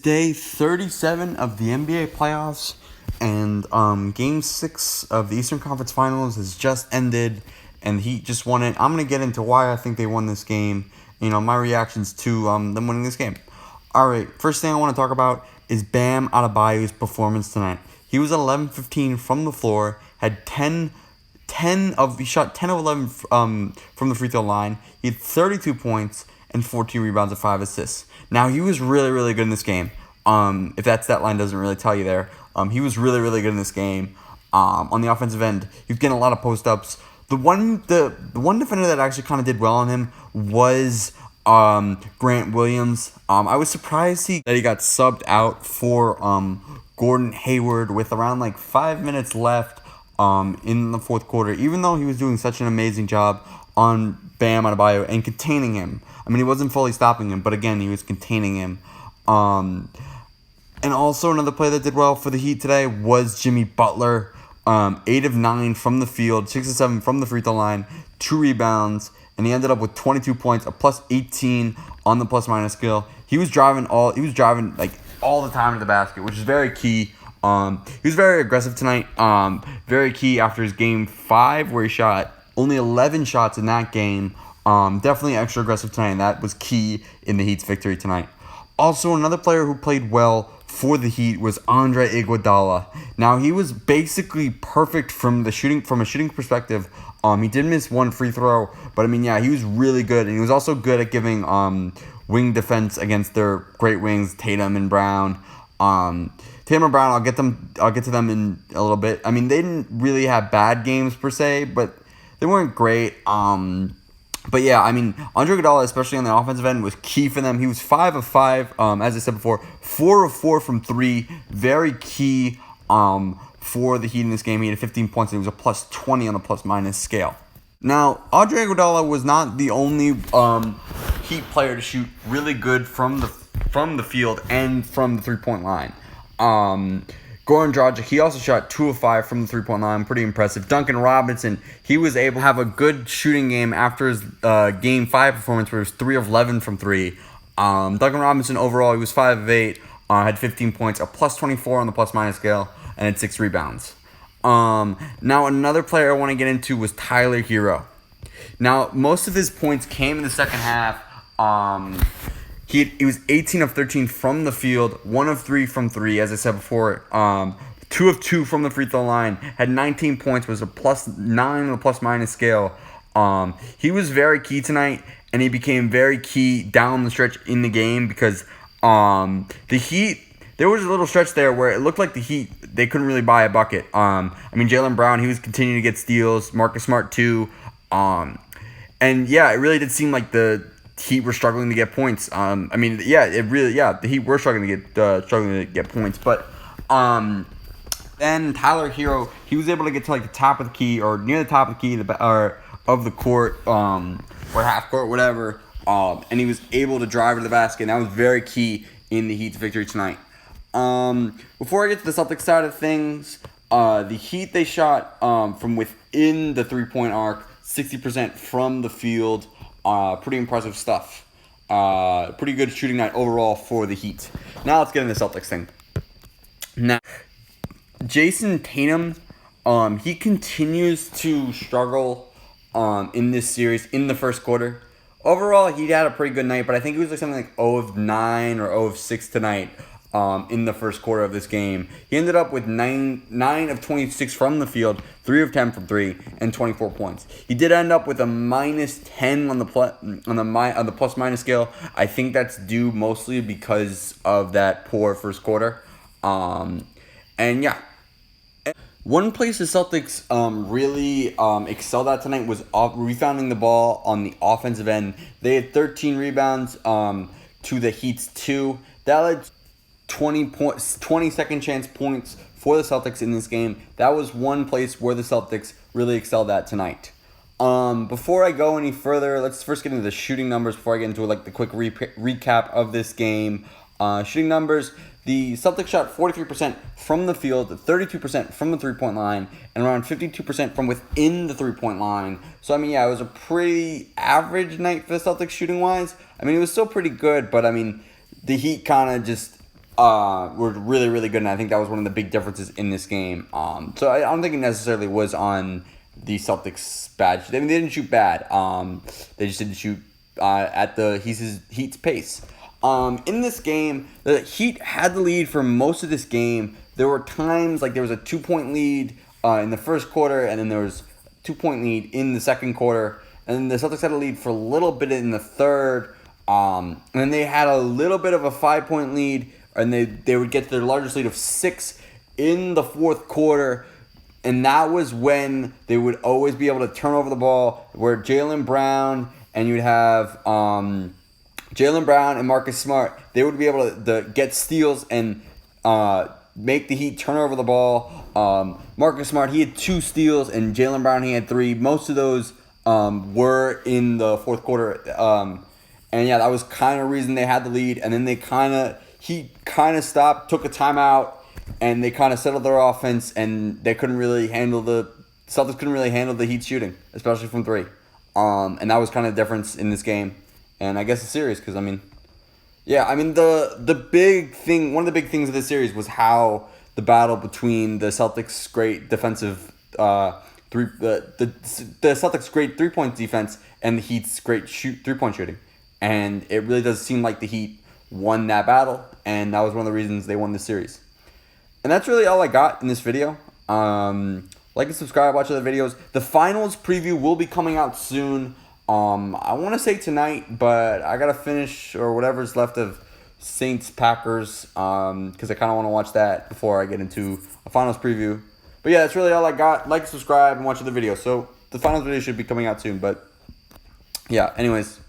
day 37 of the NBA playoffs, and Game 6 of the Eastern Conference Finals has just ended, and the Heat just won it. I'm going to get into why I think they won this game, my reactions to them winning this game. All right, first thing I want to talk about is Bam Adebayo's performance tonight. He was 11-15 from the floor, had he shot 10 of 11 from the free throw line. He had 32 points and 14 rebounds and 5 assists. Now, he was really, really good in this game. If that stat line doesn't really tell you there, he was really, really good in this game. On the offensive end, he was getting a lot of post-ups. The one defender that actually kind of did well on him was Grant Williams. I was surprised that he got subbed out for Gordon Hayward with around 5 minutes left in the fourth quarter, even though he was doing such an amazing job on Bam Adebayo and containing him. I mean, he wasn't fully stopping him, but again, he was containing him. And also another player that did well for the Heat today was Jimmy Butler. 8 of 9 from the field, 6 of 7 from the free throw line, 2 rebounds, and he ended up with 22 points, a plus 18 on the plus minus scale. He was driving all the time to the basket, which is very key. He was very aggressive tonight. Very key after his game 5, where he shot only 11 shots in that game. Definitely extra aggressive tonight, and that was key in the Heat's victory tonight. Also, another player who played well for the Heat was Andre Iguodala. Now, he was basically perfect from a shooting perspective. He did miss one free throw, but he was really good, and he was also good at giving wing defense against their great wings, Tatum and Brown. Tatum and Brown, I'll get to them in a little bit. They didn't really have bad games per se, but they weren't great. But yeah, Andre Iguodala, especially on the offensive end, was key for them. He was 5 of 5, as I said before, 4 of 4 from 3. Very key for the Heat in this game. He had 15 points, and he was a plus 20 on the plus-minus scale. Now, Andre Iguodala was not the only Heat player to shoot really good from the field and from the three-point line. Goran Dragic, he also shot 2 of 5 from the three-point line. Pretty impressive. Duncan Robinson, he was able to have a good shooting game after his Game 5 performance, where he was 3 of 11 from 3. Duncan Robinson, overall, he was 5 of 8, had 15 points, a plus 24 on the plus-minus scale, and had 6 rebounds. Now, another player I want to get into was Tyler Herro. Now, most of his points came in the second half. He was 18 of 13 from the field, 1 of 3 from 3, as I said before. 2 of 2 from the free throw line, had 19 points, was a plus 9 on the plus-minus scale. He was very key tonight, and he became very key down the stretch in the game because the Heat, there was a little stretch there where it looked like the Heat, they couldn't really buy a bucket. Jaylen Brown, he was continuing to get steals, Marcus Smart too. And yeah, it really did seem like the Heat were struggling to get points. The Heat were struggling to get points, but then Tyler Herro, he was able to get to the top of the key, or near the top of the key, or of the court, or half court, whatever. And he was able to drive to the basket, and that was very key in the Heat's victory tonight. Before I get to the Celtics side of things, the Heat, they shot from within the three-point arc, 60% from the field. Pretty impressive stuff. Pretty good shooting night overall for the Heat. Now let's get into the Celtics thing. Now, Jason Tatum, he continues to struggle in this series in the first quarter. Overall, he had a pretty good night, but I think it was something like 0 of 9 or 0 of 6 tonight. In the first quarter of this game, he ended up with 9 of 26 from the field, 3 of 10 from 3, and 24 points. He did end up with a minus 10 on the plus minus scale. I think that's due mostly because of that poor first quarter. One place the Celtics really excelled at tonight was rebounding the ball on the offensive end. They had 13 rebounds to the Heat's 2. That led 20 second chance points for the Celtics in this game. That was one place where the Celtics really excelled at tonight. Before I go any further, let's first get into the shooting numbers before I get into the quick recap of this game. Shooting numbers, the Celtics shot 43% from the field, 32% from the three-point line, and around 52% from within the three-point line. So, it was a pretty average night for the Celtics shooting-wise. It was still pretty good, but, the Heat kind of just were really, really good, and I think that was one of the big differences in this game. So I don't think it necessarily was on the Celtics' bad. I mean, they didn't shoot bad. They just didn't shoot at the Heat's pace. In this game, the Heat had the lead for most of this game. There were times like there was a 2-point lead in the first quarter, and then there was a 2-point lead in the second quarter, and then the Celtics had a lead for a little bit in the third. And then they had a little bit of a 5-point lead, and they would get to their largest lead of 6 in the fourth quarter. And that was when they would always be able to turn over the ball, where Jaylen Brown and you'd have Jaylen Brown and Marcus Smart, they would be able to get steals and make the Heat turn over the ball. Marcus Smart, he had 2 steals, and Jaylen Brown, he had 3. Most of those were in the fourth quarter. And yeah, that was kind of the reason they had the lead. And then he kind of stopped, took a timeout, and they kind of settled their offense, and they couldn't really handle Celtics couldn't really handle the Heat shooting, especially from 3. And that was kind of the difference in this game. And I guess the series, because the big thing, one of the big things of this series was how the battle between the Celtics' great defensive the Celtics' great 3-point defense and the Heat's great 3-point shooting. And it really does seem like the Heat won that battle, and that was one of the reasons they won this series. And that's really all I got in this video. Like and subscribe, watch other videos. The finals preview will be coming out soon. I want to say tonight, but I got to finish or whatever's left of Saints-Packers because I kind of want to watch that before I get into a finals preview. But yeah, that's really all I got. Like, subscribe, and watch other videos. So the finals video should be coming out soon. But yeah, anyways.